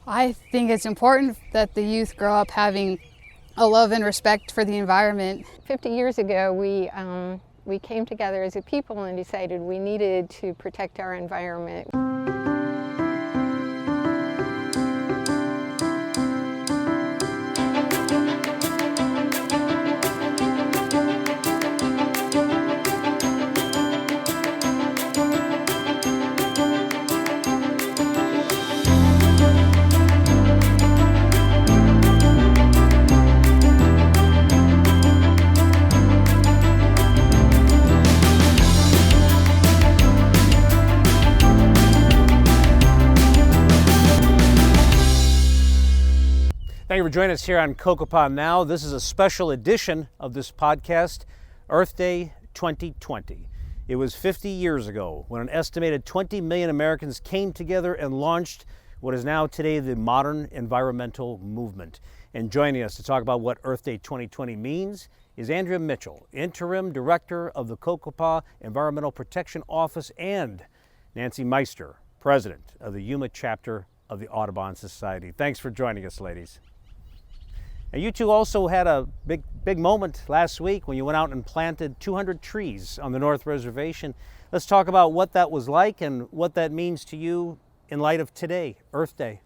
I think it's important that the youth grow up having a love and respect for the environment. 50 years ago, we came together as a people and decided we needed to protect our environment. Thank you for joining us here on Cocopah Now. This is a special edition of this podcast, Earth Day 2020. It was 50 years ago when an estimated 20 million Americans came together and launched what is now today the modern environmental movement. And joining us to talk about what Earth Day 2020 means is Andrea Mitchell, Interim Director of the Cocopah Environmental Protection Office, and Nancy Meister, President of the Yuma chapter of the Audubon Society. Thanks for joining us, ladies. And you two also had a big moment last week when you went out and planted 200 trees on the North Reservation. Let's talk about what that was like and what that means to you in light of today, Earth Day.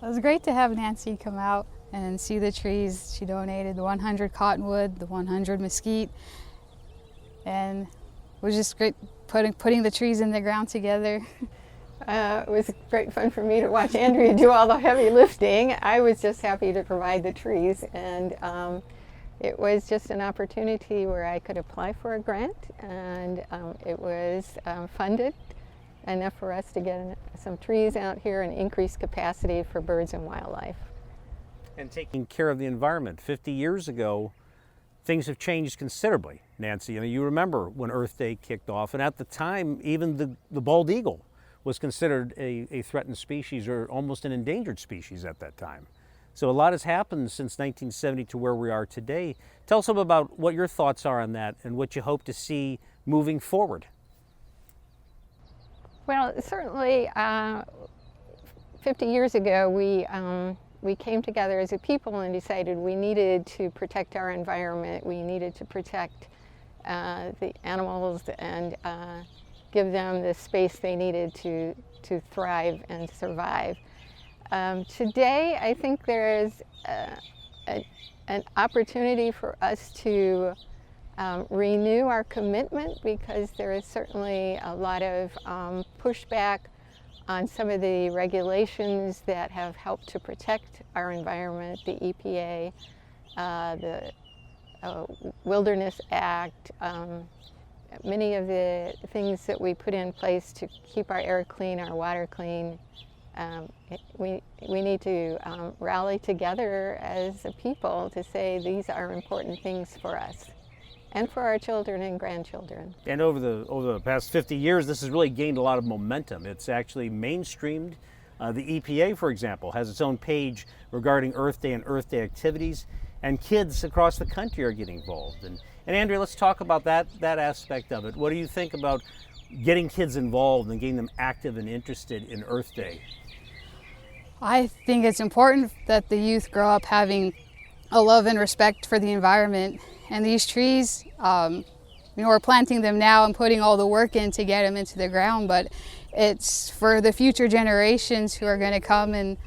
It was great to have Nancy come out and see the trees. She donated the 100 cottonwood, the 100 mesquite, and it was just great putting the trees in the ground together. It was great fun for me to watch Andrea do all the heavy lifting. I was just happy to provide the trees, and it was just an opportunity where I could apply for a grant, and it was funded enough for us to get some trees out here and increase capacity for birds and wildlife. And taking care of the environment. 50 years ago, things have changed considerably, Nancy. I mean, you remember when Earth Day kicked off, and at the time, even the bald eagle was considered a threatened species or almost an endangered species at that time. So a lot has happened since 1970 to where we are today. Tell us some about what your thoughts are on that and what you hope to see moving forward. Well, certainly 50 years ago we came together as a people and decided we needed to protect our environment. We needed to protect the animals and give them the space they needed to thrive and survive. Today, I think there is an opportunity for us to renew our commitment, because there is certainly a lot of pushback on some of the regulations that have helped to protect our environment, the EPA, the Wilderness Act, many of the things that we put in place to keep our air clean, our water clean. We need to rally together as a people to say these are important things for us and for our children and grandchildren. And over the past 50 years, this has really gained a lot of momentum. It's actually mainstreamed. The EPA, for example, has its own page regarding Earth Day and Earth Day activities, and kids across the country are getting involved. And Andrea, let's talk about that aspect of it. What do you think about getting kids involved and getting them active and interested in Earth Day? I think it's important that the youth grow up having a love and respect for the environment. And these trees, we're planting them now and putting all the work in to get them into the ground, but it's for the future generations who are going to come and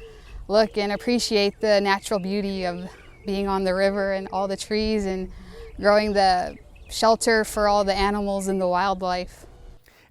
look and appreciate the natural beauty of being on the river and all the trees and growing the shelter for all the animals and the wildlife.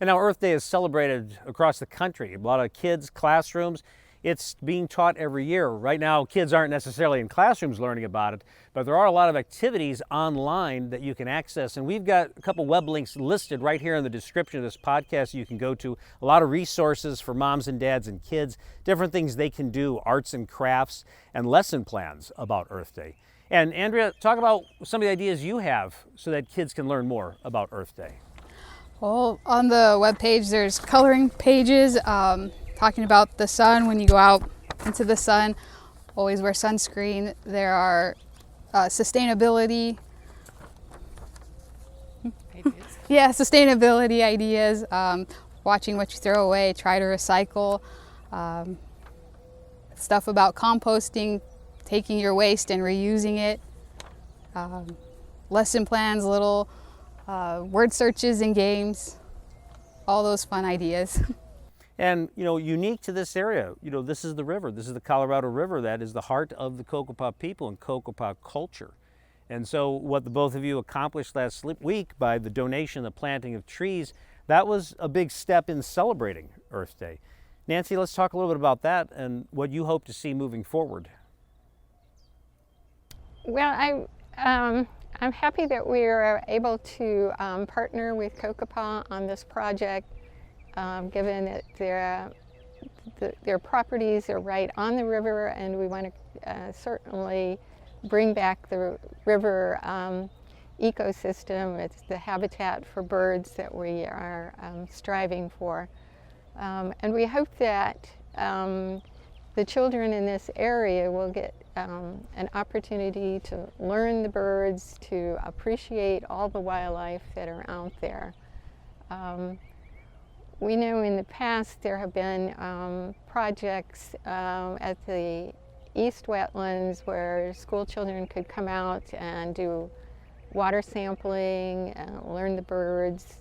And now Earth Day is celebrated across the country. A lot of kids, classrooms. It's being taught every year. Right now, kids aren't necessarily in classrooms learning about it, but there are a lot of activities online that you can access. And we've got a couple web links listed right here in the description of this podcast you can go to. A lot of resources for moms and dads and kids, different things they can do, arts and crafts, and lesson plans about Earth Day. And Andrea, talk about some of the ideas you have so that kids can learn more about Earth Day. Well, on the webpage, there's coloring pages talking about the sun. When you go out into the sun, always wear sunscreen. There are sustainability sustainability ideas, watching what you throw away, try to recycle. stuff about composting, taking your waste and reusing it, lesson plans, little word searches and games, all those fun ideas. And, you know, unique to this area, you know, this is the river. This is the Colorado River that is the heart of the Cocopah people and Cocopah culture. And so what the both of you accomplished last week by the donation, the planting of trees, that was a big step in celebrating Earth Day. Nancy, let's talk a little bit about that and what you hope to see moving forward. Well, I'm happy that we are able to partner with Cocopah on this project, given that their properties are right on the river, and we want to certainly bring back the river ecosystem. It's the habitat for birds that we are striving for. And we hope that the children in this area will get an opportunity to learn the birds, to appreciate all the wildlife that are out there. We know in the past there have been projects at the East Wetlands where school children could come out and do water sampling, learn the birds,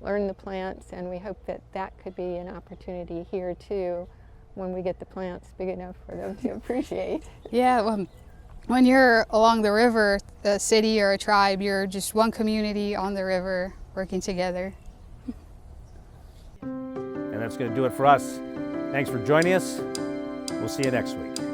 learn the plants, and we hope that that could be an opportunity here too when we get the plants big enough for them to appreciate. Yeah, when you're along the river, a city or a tribe, you're just one community on the river working together. And that's going to do it for us. Thanks for joining us. We'll see you next week.